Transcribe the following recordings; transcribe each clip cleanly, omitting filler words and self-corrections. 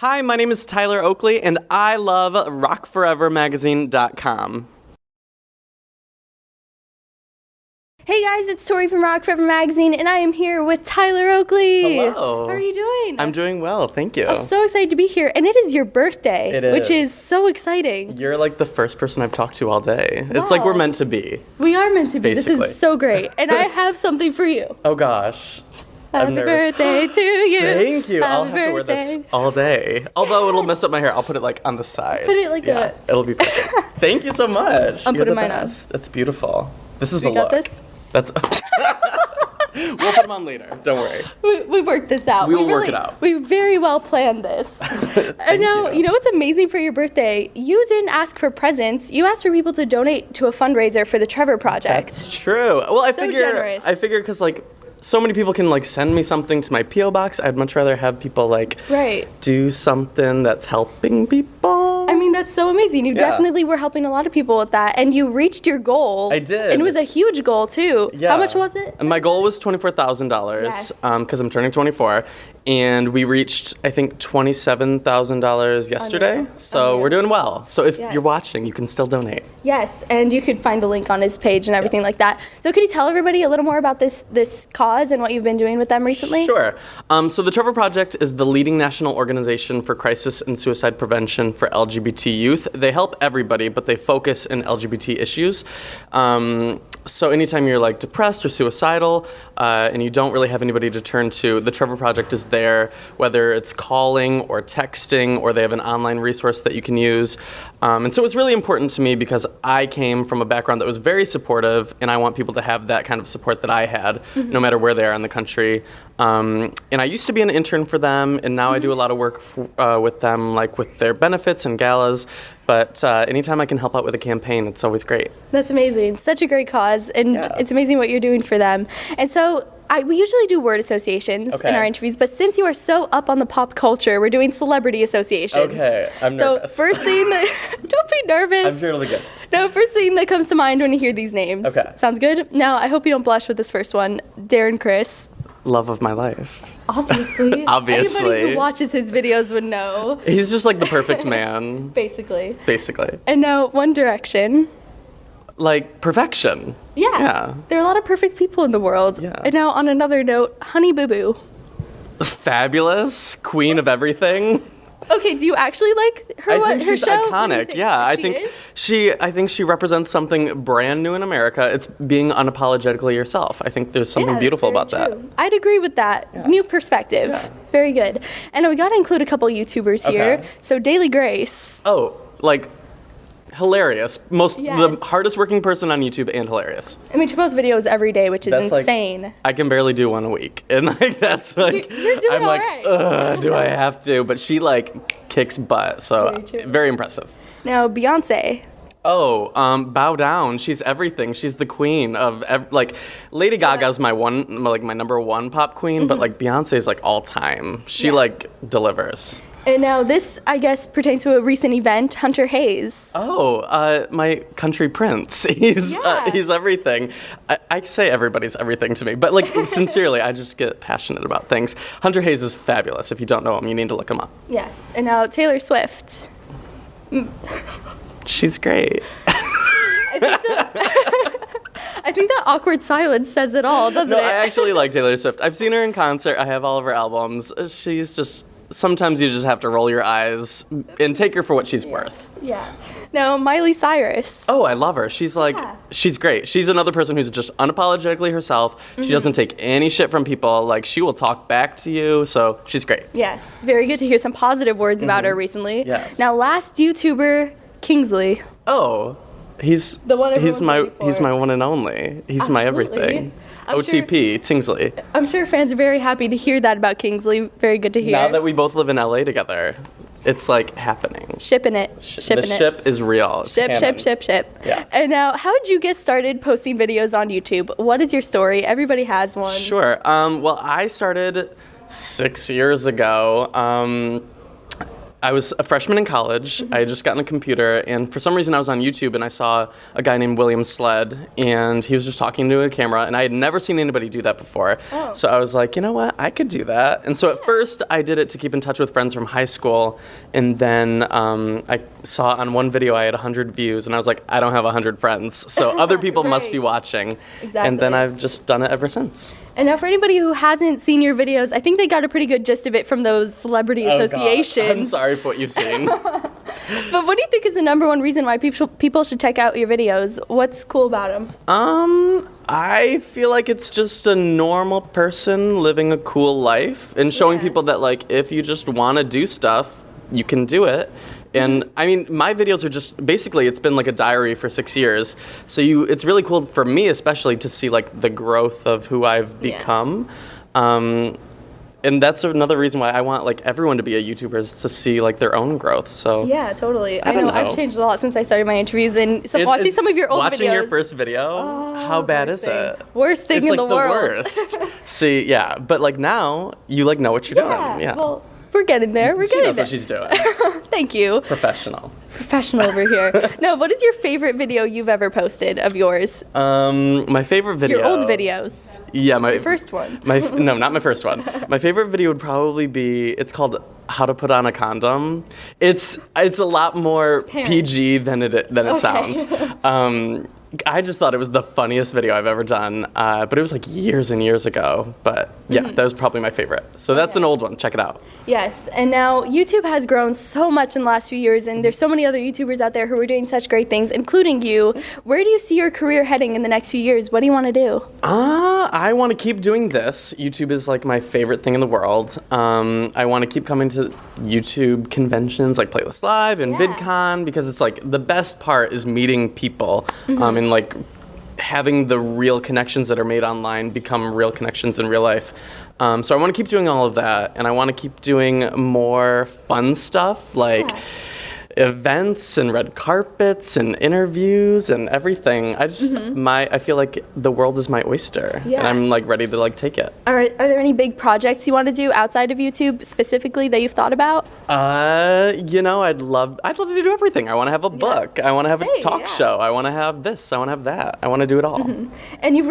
Hi, my name is Tyler Oakley, and I love rockforevermagazine.com. Hey guys, it's Tori from Rock Forever Magazine, and I am here with Tyler Oakley. Hello. How are you doing? I'm doing well, thank you. I'm so excited to be here, and it is your birthday, which is so exciting. You're like the first person I've talked to all day. Wow. It's like we're meant to be. We are meant to be. Basically. This is so great, and I have something for you. Oh gosh. Happy birthday to you. Thank you. Happy I'll have to wear this all day. Although it'll mess up my hair, I'll put it like on the side. Put it like it'll be perfect. Thank you so much. I'm putting mine on. It's beautiful. This is a look. This? That's. We'll put them on later. Don't worry. We worked this out. We will work it out. We very well planned this. And now, you know what's amazing for your birthday? You didn't ask for presents. You asked for people to donate to a fundraiser for the Trevor Project. That's true. Well, I generous. figure because like so many people can like send me something to my P.O. box. I'd much rather have people like do something that's helping people. I mean, that's so amazing. You definitely were helping a lot of people with that, and you reached your goal. I did. And it was a huge goal, too. Yeah. How much was it? And my goal was $24,000 because I'm turning 24. And we reached, I think, $27,000 yesterday. So we're doing well. So if you're watching, you can still donate. Yes, and you could find the link on his page and everything like that. So could you tell everybody a little more about this cause and what you've been doing with them recently? Sure. So the Trevor Project is the leading national organization for crisis and suicide prevention for LGBT youth. They help everybody, but they focus in LGBT issues. So anytime you're like depressed or suicidal and you don't really have anybody to turn to, the Trevor Project is there, whether it's calling or texting, or they have an online resource that you can use. And so it's really important to me because I came from a background that was very supportive, and I want people to have that kind of support that I had, no matter where they are in the country. And I used to be an intern for them, and now I do a lot of work with them, like with their benefits and galas. But anytime I can help out with a campaign, it's always great. That's amazing. Such a great cause, and it's amazing what you're doing for them. And so we usually do word associations in our interviews, but since you are so up on the pop culture, we're doing celebrity associations. Okay, I'm nervous. So first thing don't be nervous. I'm really good. No, first thing that comes to mind when you hear these names. Okay. Sounds good? Now, I hope you don't blush with this first one. Darren Criss. Love of my life. Obviously. Obviously. Anybody who watches his videos would know. He's just like the perfect man. Basically. And now, One Direction. Like perfection. Yeah. There are a lot of perfect people in the world. Yeah. And now, on another note, Honey Boo Boo. Fabulous. Queen of everything. Okay, do you actually like her? I think she's show? iconic. Yeah, I think she represents something brand new in America. It's being unapologetically yourself. I think there's something beautiful about that. I'd agree with that. Yeah. New perspective. Yeah. Very good. And we got to include a couple YouTubers here. So Daily Grace. Oh, like hilarious. The hardest working person on YouTube, and hilarious. I mean, she posts videos every day, which is insane. Like, I can barely do one a week, and like that's like you're doing I'm like, right. do I have to? But she like kicks butt, so very impressive. Now Beyonce. Oh, bow down. She's everything. She's the queen of like Lady Gaga's my number one pop queen, but like Beyonce's like all time. She like delivers. And now this, I guess, pertains to a recent event, Hunter Hayes. Oh, my country prince. He's everything. I say everybody's everything to me, but like sincerely, I just get passionate about things. Hunter Hayes is fabulous. If you don't know him, you need to look him up. Yes. And now Taylor Swift. She's great. I think that awkward silence says it all, doesn't it? I actually like Taylor Swift. I've seen her in concert. I have all of her albums. She's just... Sometimes you just have to roll your eyes and take her for what she's worth. Yeah. Now, Miley Cyrus. Oh, I love her. She's like, she's great. She's another person who's just unapologetically herself. She doesn't take any shit from people. Like, she will talk back to you. So she's great. Yes. Very good to hear some positive words about her recently. Yes. Now, last YouTuber, Kingsley. Oh, he's my one and only. He's my everything. OTP, Kingsley. I'm sure fans are very happy to hear that about Kingsley. Very good to hear. Now that we both live in LA together, it's like happening. Shipping it. The ship is real. It's ship. Yeah. And now, how did you get started posting videos on YouTube? What is your story? Everybody has one. Sure. Well, I started 6 years ago. I was a freshman in college. I had just gotten a computer, and for some reason I was on YouTube, and I saw a guy named William Sled, and he was just talking to a camera, and I had never seen anybody do that before. Oh. So I was like, you know what, I could do that. And so at first I did it to keep in touch with friends from high school, and then I saw on one video I had 100 views, and I was like, I don't have 100 friends, so other people must be watching. Exactly. And then I've just done it ever since. And now for anybody who hasn't seen your videos, I think they got a pretty good gist of it from those celebrity associations. God. I'm sorry for what you've seen. But what do you think is the number one reason why people should check out your videos? What's cool about them? I feel like it's just a normal person living a cool life and showing people that, like, if you just want to do stuff, you can do it. And I mean, my videos are just, basically, it's been like a diary for 6 years. So it's really cool for me, especially, to see like the growth of who I've become. And that's another reason why I want like everyone to be a YouTuber, is to see like their own growth. So yeah, totally. I know I've changed a lot since I started my interviews, and watching some of your old videos. Watching your first video, how bad is it? Worst thing in the world. It's like the worst. See, yeah, but like now you like know what you're doing. Yeah. Well, we're getting there. She knows what she's doing. Thank you. Professional over here. No, what is your favorite video you've ever posted of yours? My favorite video. Your old videos. Yeah, my first one. No, not my first one. My favorite video would probably be, it's called How to Put on a Condom. It's a lot more PG than it sounds. I just thought it was the funniest video I've ever done, but it was like years and years ago. But yeah, that was probably my favorite. So that's an old one. Check it out. Yes, and now YouTube has grown so much in the last few years, and there's so many other YouTubers out there who are doing such great things, including you. Where do you see your career heading in the next few years? What do you want to do? I want to keep doing this. YouTube is like my favorite thing in the world. I want to keep coming to YouTube conventions like Playlist Live and VidCon, because it's like the best part is meeting people and like having the real connections that are made online become real connections in real life. So I want to keep doing all of that, and I want to keep doing more fun stuff like events and red carpets and interviews and everything. I feel like the world is my oyster, and I'm like ready to like take it. Are there any big projects you want to do outside of YouTube specifically that you've thought about? I'd love to do everything. I want to have a book. I want to have a talk show. I want to have this. I want to have that. I want to do it all. And you've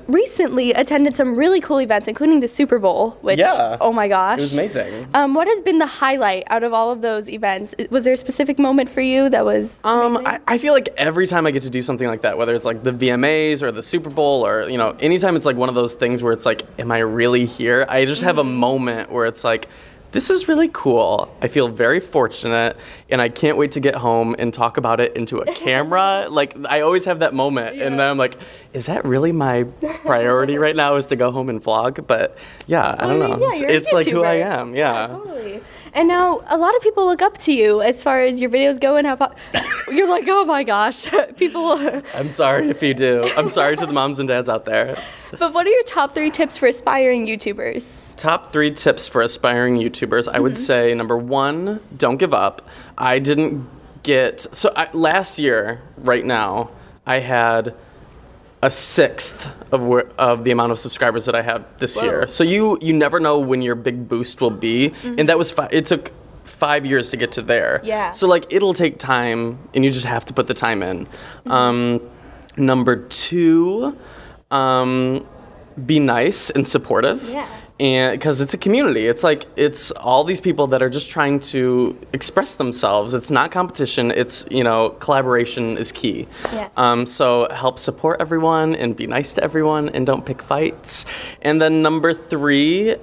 recently attended some really cool events, including the Super Bowl, which, oh my gosh. It was amazing. What has been the highlight out of all of those events? Was there a specific moment for you that was I feel like every time I get to do something like that, whether it's like the VMAs or the Super Bowl, or anytime it's like one of those things where it's like, am I really here? I just have a moment where it's like, this is really cool. I feel very fortunate, and I can't wait to get home and talk about it into a camera. Like, I always have that moment, and then I'm like, is that really my priority right now, is to go home and vlog? But yeah, I don't know. It's like who I am. Yeah, totally. And now a lot of people look up to you as far as your videos go, and you're like, oh my gosh, people. I'm sorry if you do. I'm sorry to the moms and dads out there. But what are your top 3 tips for aspiring YouTubers? Top 3 tips for aspiring YouTubers. I would say, number 1, don't give up. I didn't get, last year, right now, I had a 1/6 of the amount of subscribers that I have this year. So you never know when your big boost will be. And that was it took 5 years to get to there. Yeah. So like, it'll take time, and you just have to put the time in. Number 2, be nice and supportive. Yeah. And because it's a community, it's all these people that are just trying to express themselves. It's not competition. It's collaboration is key. Yeah. So help support everyone and be nice to everyone, and don't pick fights. And then number 3,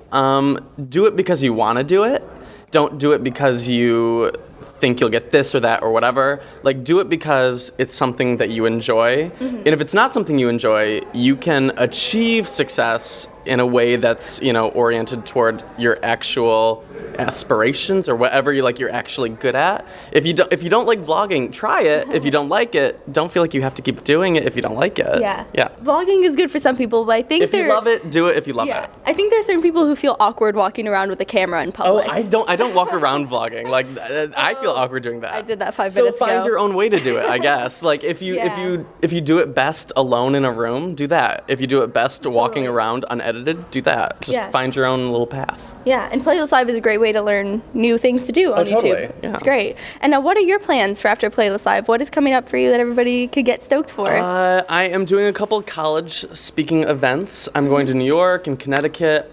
do it because you want to do it. Don't do it because you think you'll get this or that or whatever. Like, do it because it's something that you enjoy. And if it's not something you enjoy, you can achieve success in a way that's, oriented toward your actual aspirations or whatever you're actually good at. If you don't like vlogging, try it. If you don't like it, don't feel like you have to keep doing it if you don't like it. Yeah. Vlogging is good for some people, but I think if you love it, do it if you love it. I think there's certain people who feel awkward walking around with a camera in public. Oh, I don't walk around vlogging. Like, I feel awkward doing that. I did that 5 minutes ago. So find your own way to do it, I guess. Like, if you do it best alone in a room, do that. If you do it best walking around unedited accredited, do that. Just find your own little path. Yeah, and Playlist Live is a great way to learn new things to do on YouTube. Yeah. It's great. And now, what are your plans for after Playlist Live? What is coming up for you that everybody could get stoked for? I am doing a couple college speaking events. I'm going to New York and Connecticut,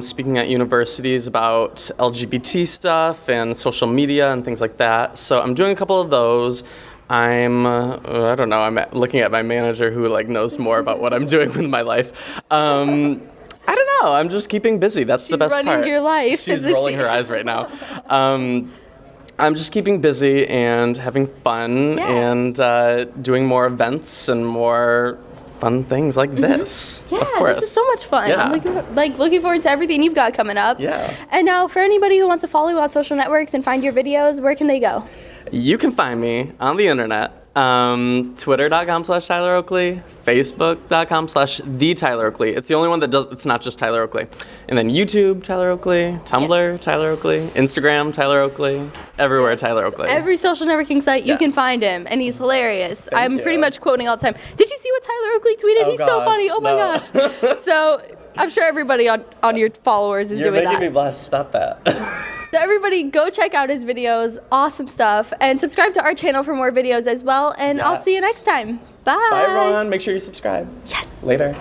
speaking at universities about LGBT stuff and social media and things like that. So I'm doing a couple of those. I'm looking at my manager who knows more about what I'm doing with my life. I don't know. I'm just keeping busy. That's the best part. She's running your life. She's rolling her eyes right now. I'm just keeping busy and having fun and doing more events and more fun things like this. Yeah, of course. This is so much fun. Yeah. I'm looking forward to everything you've got coming up. Yeah. And now, for anybody who wants to follow you on social networks and find your videos, where can they go? You can find me on the internet. Twitter.com/Tyler Oakley, Facebook.com/The Tyler Oakley. It's the only one that does, it's not just Tyler Oakley. And then YouTube, Tyler Oakley, Tumblr, Tyler Oakley, Instagram, Tyler Oakley, everywhere, Tyler Oakley. Every social networking site, you can find him, and he's hilarious. I'm pretty much quoting all the time. Did you see what Tyler Oakley tweeted? He's so funny. Oh my gosh. So I'm sure everybody on your followers is doing that. You're making me blush. Stop that. So everybody, go check out his videos. Awesome stuff. And subscribe to our channel for more videos as well. And I'll see you next time. Bye. Bye, everyone. Make sure you subscribe. Yes. Later.